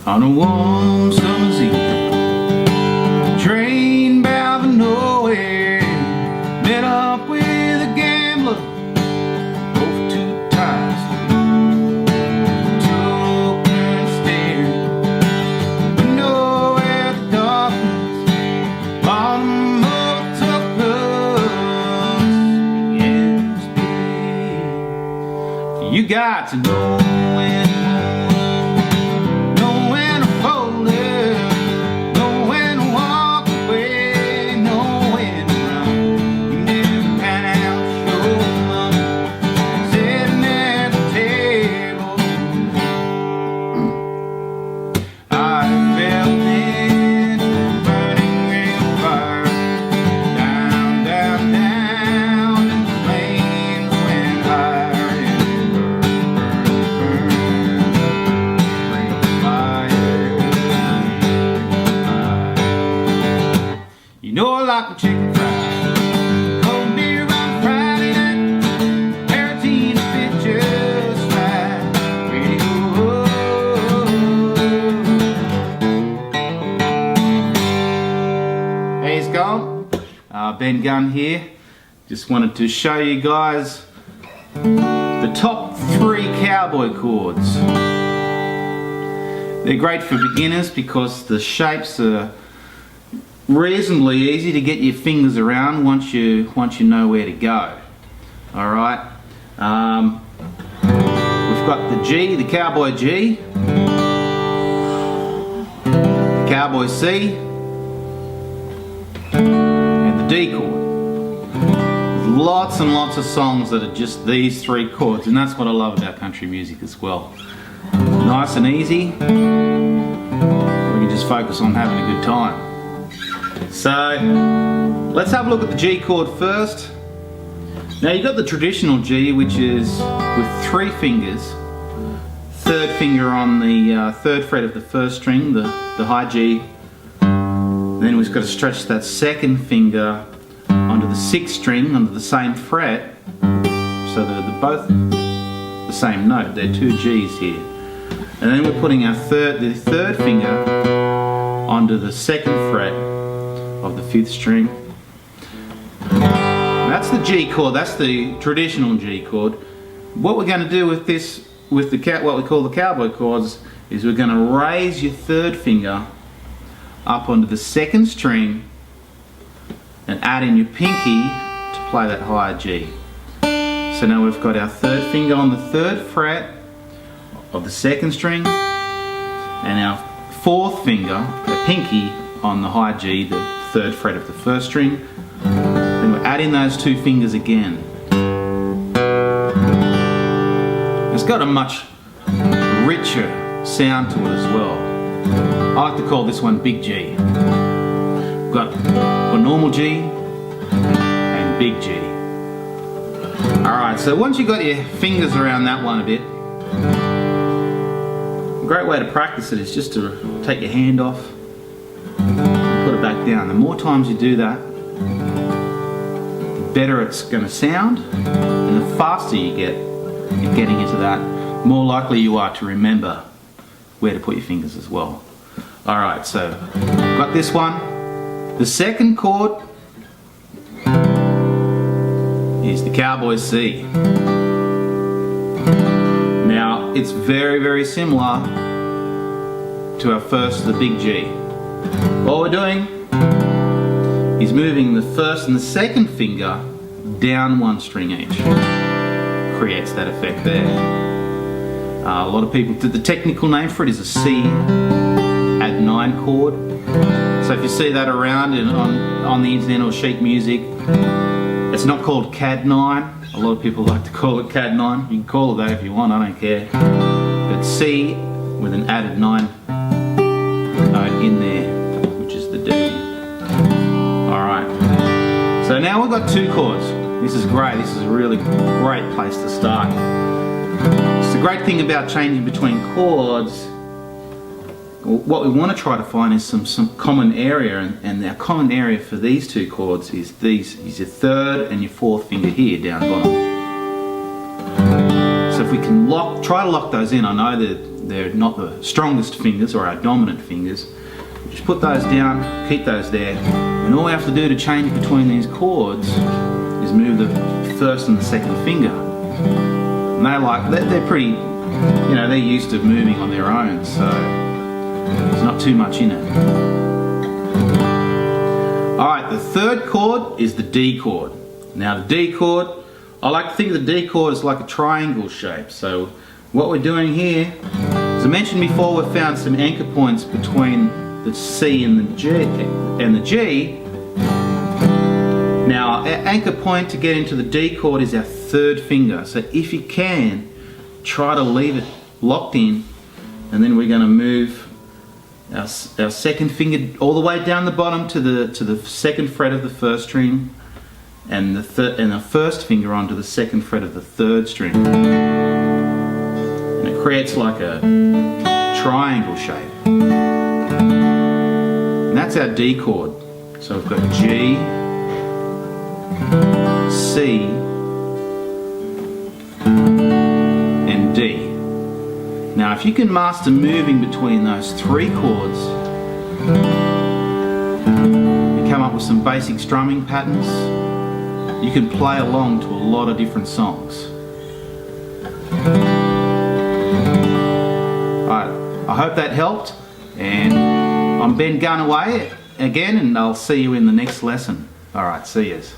On a warm summer's eve, train bound for nowhere, met up with a gambler, both too tired. Took and stared, window at the darkness, bottom overtook us, began to speak. You got to know when. You know I like my chicken fried, cold beer on Friday night, Tarantino fit just right, ready to go. Hey, it's gone. Ben Gunn here. Just wanted to show you guys the top 3 cowboy chords. They're great for beginners because the shapes are reasonably easy to get your fingers around once you know where to go. All right. We've got the G, the cowboy G, the cowboy C, and the D chord. There's lots and lots of songs that are just these 3 chords, and that's what I love about country music as well. Nice and easy. We can just focus on having a good time. So, let's have a look at the G chord first. Now you've got the traditional G, which is with 3 fingers. 3rd finger on the 3rd fret of the 1st string, the high G. Then we've got to stretch that 2nd finger onto the 6th string, onto the same fret, so they're both the same note. They're 2 G's here. And then we're putting our the 3rd finger onto the 2nd fret of the 5th string. That's the G chord. That's the traditional G chord. What we're going to do with this, with what we call the cowboy chords, is we're going to raise your 3rd finger up onto the 2nd string and add in your pinky to play that higher G. So now we've got our 3rd finger on the 3rd fret of the 2nd string and our 4th finger, the pinky, on the high G, the 3rd fret of the 1st string. Then we're adding those 2 fingers again. It's got a much richer sound to it as well. I like to call this one Big G. We've got a normal G and Big G. Alright, so once you've got your fingers around that one a bit, a great way to practice it is just to take your hand off, put it back down. The more times you do that, the better it's going to sound, and the faster you get in getting into that, more likely you are to remember where to put your fingers as well. Alright, so got this one. The 2nd chord is the cowboy C. Now it's very, very similar to our first, the big G. All we're doing is moving the 1st and the 2nd finger down 1 string each. Creates that effect there. A lot of people, the technical name for it is a C add 9 chord. So if you see that around on the internet or sheet music, it's not called CAD 9. A lot of people like to call it CAD 9. You can call it that if you want, I don't care. But C with an added 9 note in there, which is the D. Alright, so now we've got 2 chords. This is great. This is a really great place to start. It's the great thing about changing between chords. What we want to try to find is some common area, and our common area for these 2 chords is your 3rd and your 4th finger here down bottom. So if we can try to lock those in. I know that they're not the strongest fingers or our dominant fingers. Just put those down, keep those there, and all we have to do to change between these chords is move the first and the second finger. And they're pretty, you know, they're used to moving on their own, so there's not too much in it. Alright, the third chord is the D chord. Now the D chord, I like to think of the D chord as like a triangle shape. So what we're doing here, as I mentioned before, we've found some anchor points between the C and the G. Now our anchor point to get into the D chord is our third finger. So if you can, try to leave it locked in, and then we're going to move our second finger all the way down the bottom to the second fret of the first string, and the first finger onto the second fret of the third string. And it creates like a triangle shape. And that's our D chord. So we've got G, C, and D. Now if you can master moving between those three chords, you come up with some basic strumming patterns, you can play along to a lot of different songs. Alright, I hope that helped, and I'm Ben Gunaway again, and I'll see you in the next lesson. Alright, see yous.